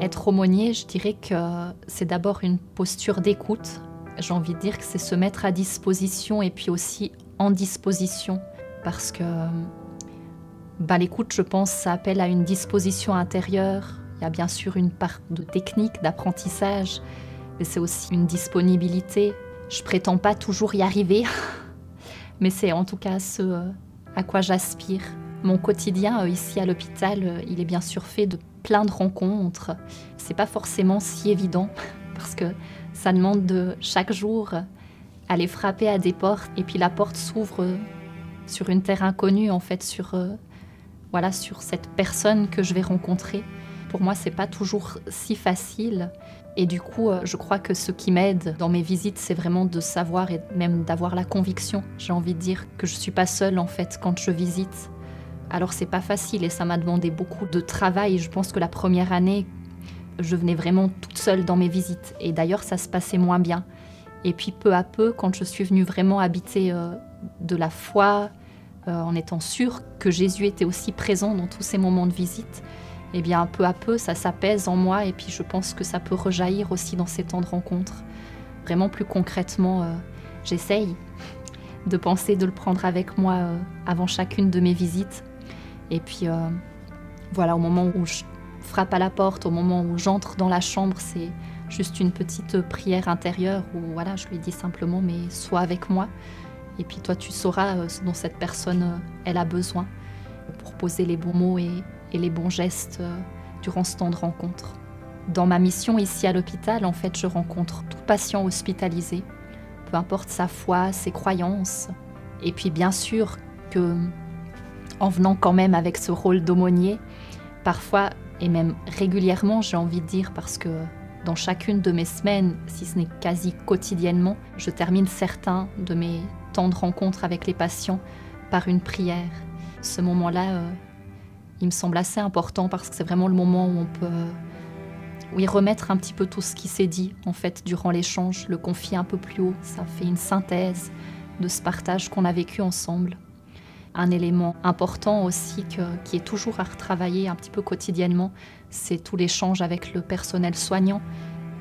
Être aumônier, je dirais que c'est d'abord une posture d'écoute. J'ai envie de dire que c'est se mettre à disposition et puis aussi en disposition. Parce que l'écoute, je pense, ça appelle à une disposition intérieure. Il y a bien sûr une part de technique, d'apprentissage, mais c'est aussi une disponibilité. Je prétends pas toujours y arriver, mais c'est en tout cas ce à quoi j'aspire. Mon quotidien ici à l'hôpital, il est bien sûr fait de plein de rencontres. C'est pas forcément si évident parce que ça demande de chaque jour aller frapper à des portes et puis la porte s'ouvre sur une terre inconnue en fait, sur cette personne que je vais rencontrer. Pour moi, c'est pas toujours si facile. Et du coup, je crois que ce qui m'aide dans mes visites, c'est vraiment de savoir et même d'avoir la conviction, j'ai envie de dire, que je suis pas seule en fait quand je visite. Alors c'est pas facile et ça m'a demandé beaucoup de travail. Je pense que la première année, je venais vraiment toute seule dans mes visites. Et d'ailleurs, ça se passait moins bien. Et puis peu à peu, quand je suis venue vraiment habiter de la foi, en étant sûre que Jésus était aussi présent dans tous ces moments de visite, eh bien peu à peu, ça s'apaise en moi et puis je pense que ça peut rejaillir aussi dans ces temps de rencontres. Vraiment plus concrètement, j'essaye de penser de le prendre avec moi avant chacune de mes visites. Et puis au moment où je frappe à la porte, au moment où j'entre dans la chambre, c'est juste une petite prière intérieure où je lui dis simplement « mais sois avec moi ». Et puis toi, tu sauras ce dont cette personne elle a besoin pour poser les bons mots et les bons gestes durant ce temps de rencontre. Dans ma mission ici à l'hôpital, en fait, je rencontre tout patient hospitalisé, peu importe sa foi, ses croyances. Et puis bien sûr que, en venant quand même avec ce rôle d'aumônier, parfois et même régulièrement, j'ai envie de dire, parce que dans chacune de mes semaines, si ce n'est quasi quotidiennement, je termine certains de mes temps de rencontre avec les patients par une prière. Ce moment-là, il me semble assez important parce que c'est vraiment le moment où on peut y remettre un petit peu tout ce qui s'est dit en fait durant l'échange, le confier un peu plus haut. Ça fait une synthèse de ce partage qu'on a vécu ensemble. Un élément important aussi qui est toujours à retravailler un petit peu quotidiennement, c'est tout l'échange avec le personnel soignant.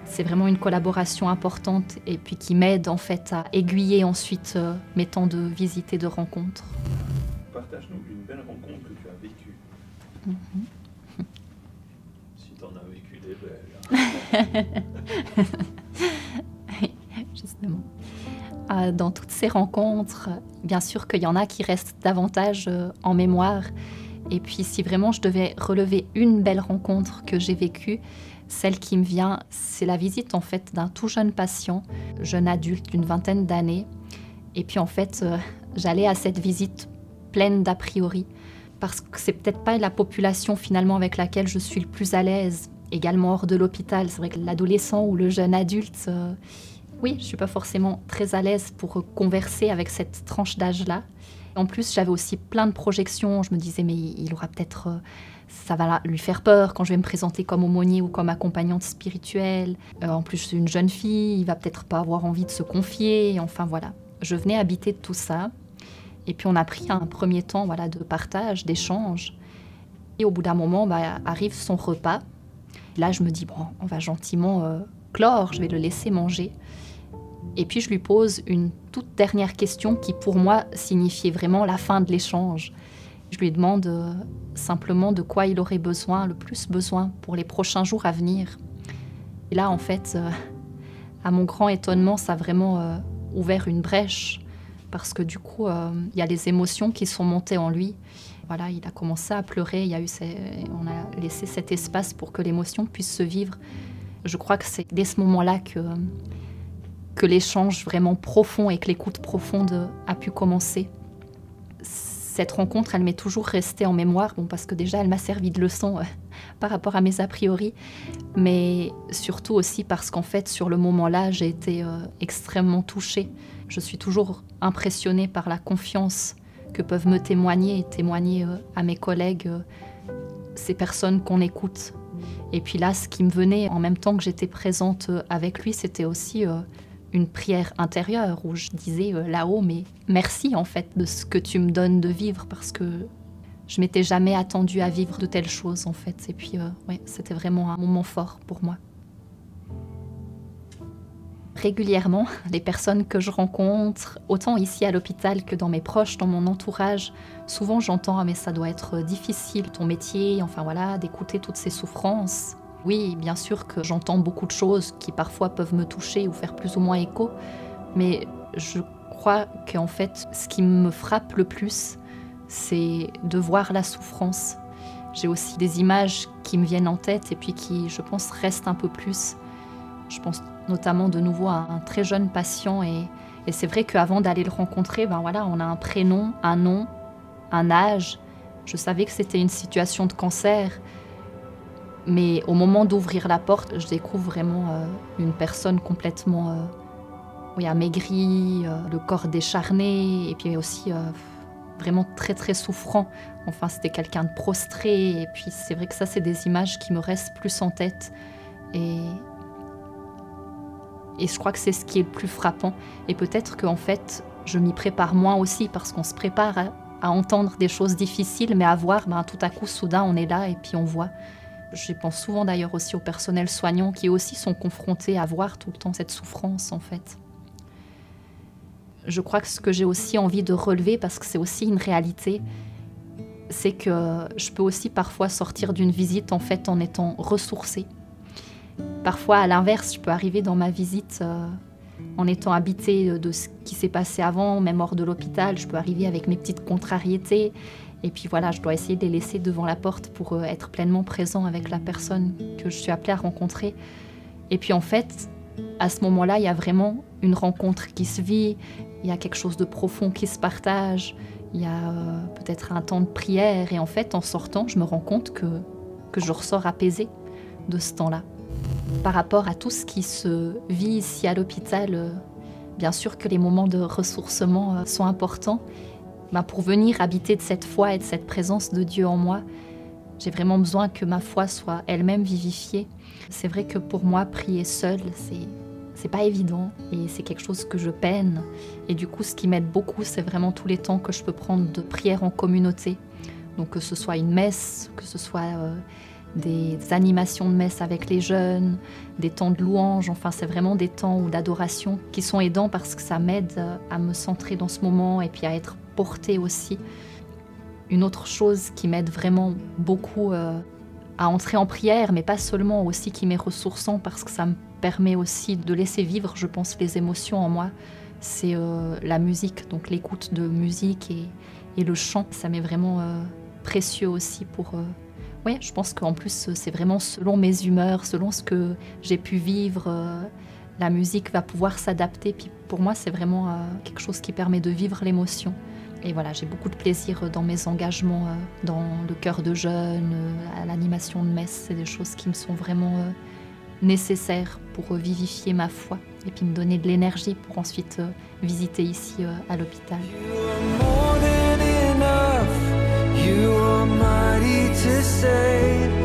C'est vraiment une collaboration importante et puis qui m'aide en fait à aiguiller ensuite mes temps de visite et de rencontre. Partage-nous une belle rencontre que tu as vécue. Si tu en as vécu des belles. Justement. Dans toutes ces rencontres, bien sûr qu'il y en a qui restent davantage en mémoire. Et puis si vraiment je devais relever une belle rencontre que j'ai vécue, celle qui me vient, c'est la visite en fait d'un tout jeune patient, jeune adulte d'une vingtaine d'années. Et puis en fait, j'allais à cette visite pleine d'a priori, parce que c'est peut-être pas la population finalement avec laquelle je suis le plus à l'aise, également hors de l'hôpital. C'est vrai que l'adolescent ou le jeune adulte, oui, je suis pas forcément très à l'aise pour converser avec cette tranche d'âge-là. En plus, j'avais aussi plein de projections. Je me disais, mais il aura peut-être... ça va lui faire peur quand je vais me présenter comme aumônier ou comme accompagnante spirituelle. En plus, je suis une jeune fille, il va peut-être pas avoir envie de se confier. Enfin, voilà. Je venais habiter de tout ça. Et puis, on a pris un premier temps de partage, d'échange. Et au bout d'un moment, arrive son repas. Là, je me dis, bon, on va gentiment clore, je vais le laisser manger. Et puis je lui pose une toute dernière question qui pour moi signifiait vraiment la fin de l'échange. Je lui demande simplement de quoi il aurait besoin, le plus besoin pour les prochains jours à venir. Et là en fait, à mon grand étonnement, ça a vraiment ouvert une brèche parce que du coup, il y a les émotions qui sont montées en lui. Voilà, il a commencé à pleurer, on a laissé cet espace pour que l'émotion puisse se vivre. Je crois que c'est dès ce moment-là que l'échange vraiment profond et que l'écoute profonde a pu commencer. Cette rencontre, elle m'est toujours restée en mémoire, parce que déjà, elle m'a servi de leçon par rapport à mes a priori, mais surtout aussi parce qu'en fait, sur le moment-là, j'ai été extrêmement touchée. Je suis toujours impressionnée par la confiance que peuvent me témoigner et témoigner à mes collègues ces personnes qu'on écoute. Et puis là, ce qui me venait en même temps que j'étais présente avec lui, c'était aussi une prière intérieure où je disais là-haut, mais merci en fait de ce que tu me donnes de vivre parce que Je m'étais jamais attendue à vivre de telles choses en fait. Et puis ouais, c'était vraiment un moment fort pour moi. Régulièrement, les personnes que je rencontre, autant ici à l'hôpital que dans mes proches, dans mon entourage, souvent j'entends « Ah mais ça doit être difficile ton métier, enfin voilà, d'écouter toutes ces souffrances ». Oui, bien sûr que j'entends beaucoup de choses qui parfois peuvent me toucher ou faire plus ou moins écho, mais je crois qu'en fait, ce qui me frappe le plus, c'est de voir la souffrance. J'ai aussi des images qui me viennent en tête et puis qui, je pense, restent un peu plus. Je pense notamment de nouveau à un très jeune patient et c'est vrai qu'avant d'aller le rencontrer, ben voilà, on a un prénom, un nom, un âge. Je savais que c'était une situation de cancer, mais au moment d'ouvrir la porte, je découvre vraiment une personne complètement oui, amaigrie, le corps décharné et puis aussi vraiment très très souffrant. Enfin, c'était quelqu'un de prostré et puis c'est vrai que ça, c'est des images qui me restent plus en tête et je crois que c'est ce qui est le plus frappant. Et peut-être qu'en fait, je m'y prépare moins aussi parce qu'on se prépare à entendre des choses difficiles, mais à voir, ben, tout à coup, soudain, on est là et puis on voit. Je pense souvent d'ailleurs aussi au personnel soignant qui aussi sont confrontés à voir tout le temps cette souffrance en fait. Je crois que ce que j'ai aussi envie de relever, parce que c'est aussi une réalité, c'est que je peux aussi parfois sortir d'une visite en fait en étant ressourcée. Parfois, à l'inverse, je peux arriver dans ma visite en étant habitée de ce qui s'est passé avant, même hors de l'hôpital. Je peux arriver avec mes petites contrariétés. Et puis voilà, je dois essayer de les laisser devant la porte pour être pleinement présent avec la personne que je suis appelée à rencontrer. Et puis en fait, à ce moment-là, il y a vraiment une rencontre qui se vit. Il y a quelque chose de profond qui se partage. Il y a peut-être un temps de prière. Et en fait, en sortant, je me rends compte que je ressors apaisée de ce temps-là. Par rapport à tout ce qui se vit ici à l'hôpital, bien sûr que les moments de ressourcement sont importants. Ben pour venir habiter de cette foi et de cette présence de Dieu en moi, j'ai vraiment besoin que ma foi soit elle-même vivifiée. C'est vrai que pour moi, prier seule, c'est pas évident et c'est quelque chose que je peine. Et du coup, ce qui m'aide beaucoup, c'est vraiment tous les temps que je peux prendre de prière en communauté. Donc que ce soit une messe, que ce soit des animations de messe avec les jeunes, des temps de louange, enfin c'est vraiment des temps d'adoration qui sont aidants parce que ça m'aide à me centrer dans ce moment et puis à être portée aussi. Une autre chose qui m'aide vraiment beaucoup à entrer en prière, mais pas seulement, aussi qui m'est ressourçant parce que ça me permet aussi de laisser vivre, je pense, les émotions en moi, c'est la musique, donc l'écoute de musique et le chant. Ça m'est vraiment précieux aussi pour... Oui, je pense qu'en plus, c'est vraiment selon mes humeurs, selon ce que j'ai pu vivre, la musique va pouvoir s'adapter. Puis pour moi, c'est vraiment quelque chose qui permet de vivre l'émotion. Et voilà, j'ai beaucoup de plaisir dans mes engagements, dans le chœur de jeunes, à l'animation de messe. C'est des choses qui me sont vraiment nécessaires pour vivifier ma foi et puis me donner de l'énergie pour ensuite visiter ici à l'hôpital. You are mighty to save.